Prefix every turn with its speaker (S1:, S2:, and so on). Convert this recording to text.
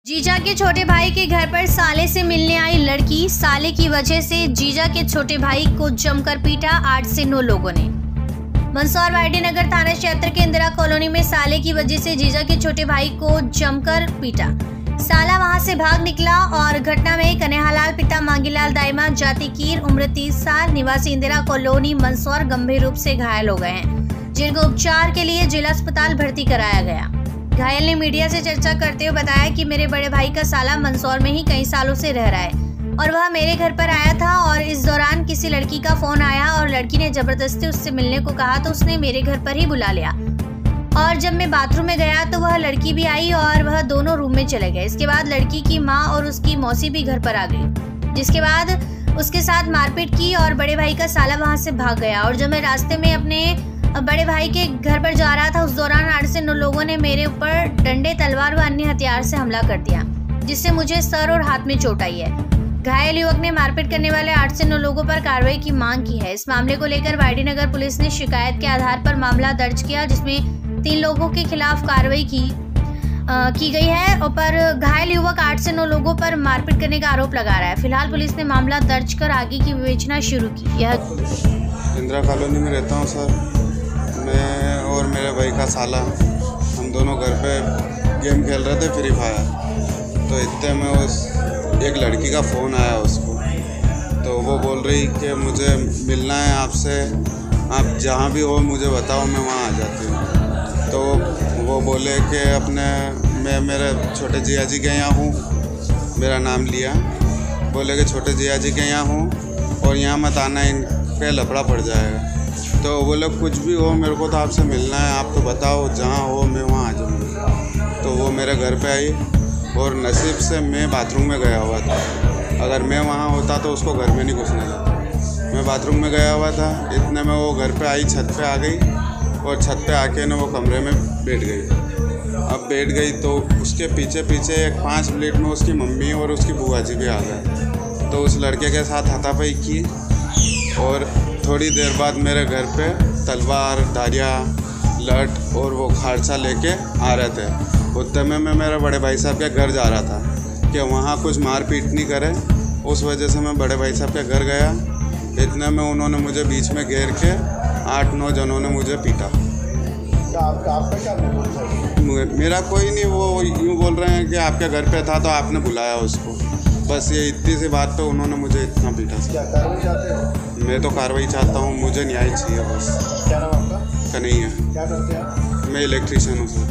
S1: जीजा के छोटे भाई के घर पर साले से मिलने आई लड़की, साले की वजह से जीजा के छोटे भाई को जमकर पीटा 8 से 9 लोगों ने। मंदसौर वाईडी नगर थाना क्षेत्र के इंदिरा कॉलोनी में साले की वजह से जीजा के छोटे भाई को जमकर पीटा। साला वहां से भाग निकला और घटना में कन्हैयालाल पिता मांगीलाल दाइमा जाति कीर उम्र 30 साल निवासी इंदिरा कॉलोनी मंदसौर गंभीर रूप से घायल हो गए हैं, जिनको उपचार के लिए जिला अस्पताल भर्ती कराया गया। घायल ने मीडिया से चर्चा करते हुए बताया कि मेरे बड़े भाई का साला मंदसौर में ही कई सालों से रह रहा है और वह मेरे घर पर आया था और इस दौरान किसी लड़की का फोन आया और लड़की ने जबरदस्ती उससे मिलने को कहा तो उसने मेरे घर पर ही बुला लिया और जब मैं बाथरूम में गया तो वह लड़की भी आई और वह दोनों रूम में चले गए। इसके बाद लड़की की माँ और उसकी मौसी भी घर पर आ गई, जिसके बाद उसके साथ मारपीट की और बड़े भाई का साला वहाँ से भाग गया। और जब मैं रास्ते में अपने बड़े भाई के घर पर जा रहा था उस दौरान 8 से 9 लोगों ने मेरे ऊपर डंडे, तलवार व अन्य हथियार से हमला कर दिया, जिससे मुझे सर और हाथ में चोट आई है। घायल युवक ने मारपीट करने वाले 8 से 9 लोगों पर कार्रवाई की मांग की है। इस मामले को लेकर वाईडी नगर पुलिस ने शिकायत के आधार पर मामला दर्ज किया, जिसमें 3 लोगों के खिलाफ कार्रवाई की गई है और पर घायल युवक 8 से 9 लोगों पर मारपीट करने का आरोप लगा रहा है। फिलहाल पुलिस ने मामला दर्ज कर आगे की विवेचना शुरू की। यह
S2: इंदिरा कॉलोनी में रहता हूँ सर। मैं और मेरे भाई का साला हम दोनों घर पे गेम खेल रहे थे फ्री फायर, तो इतने में उस एक लड़की का फ़ोन आया उसको, तो वो बोल रही कि मुझे मिलना है आपसे, आप जहाँ भी हो मुझे बताओ, मैं वहाँ आ जाती हूँ। तो वो बोले कि मैं मेरे छोटे जिया जी के यहाँ हूँ, मेरा नाम लिया, बोले कि छोटे जिया जी के यहाँ हूँ और यहाँ मत आना, इन पे लफड़ा पड़ जाएगा। तो बोले कुछ भी हो मेरे को तो आपसे मिलना है, आप तो बताओ जहाँ हो मैं वहाँ आ जाऊँगी। तो वो मेरे घर पे आई और नसीब से मैं बाथरूम में गया हुआ था, अगर मैं वहाँ होता तो उसको घर में नहीं घुसने देता। मैं बाथरूम में गया हुआ था, इतने में वो घर पे आई, छत पे आ गई और छत पे आके ना वो कमरे में बैठ गई। अब बैठ गई तो उसके पीछे पीछे 5 मिनट में उसकी मम्मी और उसकी बुआ जी भी आ गए, तो उस लड़के के साथ हाथापाई की और थोड़ी देर बाद मेरे घर पे तलवार, धारिया, लठ और वो खारसा लेके आ रहे थे। उतने में मैं मेरे बड़े भाई साहब के घर जा रहा था कि वहाँ कुछ मार पीट नहीं करे, उस वजह से मैं बड़े भाई साहब के घर गया। इतने में उन्होंने मुझे बीच में घेर के 8-9 जनों ने मुझे पीटा।
S3: आपका क्या
S2: मेरा कोई नहीं, वो यूँ बोल रहे हैं कि आपके घर पे था तो आपने बुलाया उसको, बस ये इतनी सी बात पे उन्होंने मुझे इतना पीटा।
S3: क्या कार्रवाई चाहते हो?
S2: मैं तो कार्रवाई चाहता हूँ, मुझे न्याय चाहिए बस।
S3: क्या नाम आपका?
S2: कन्हैया।
S3: क्या करते हैं आप?
S2: मैं इलेक्ट्रीशियन हूँ सर।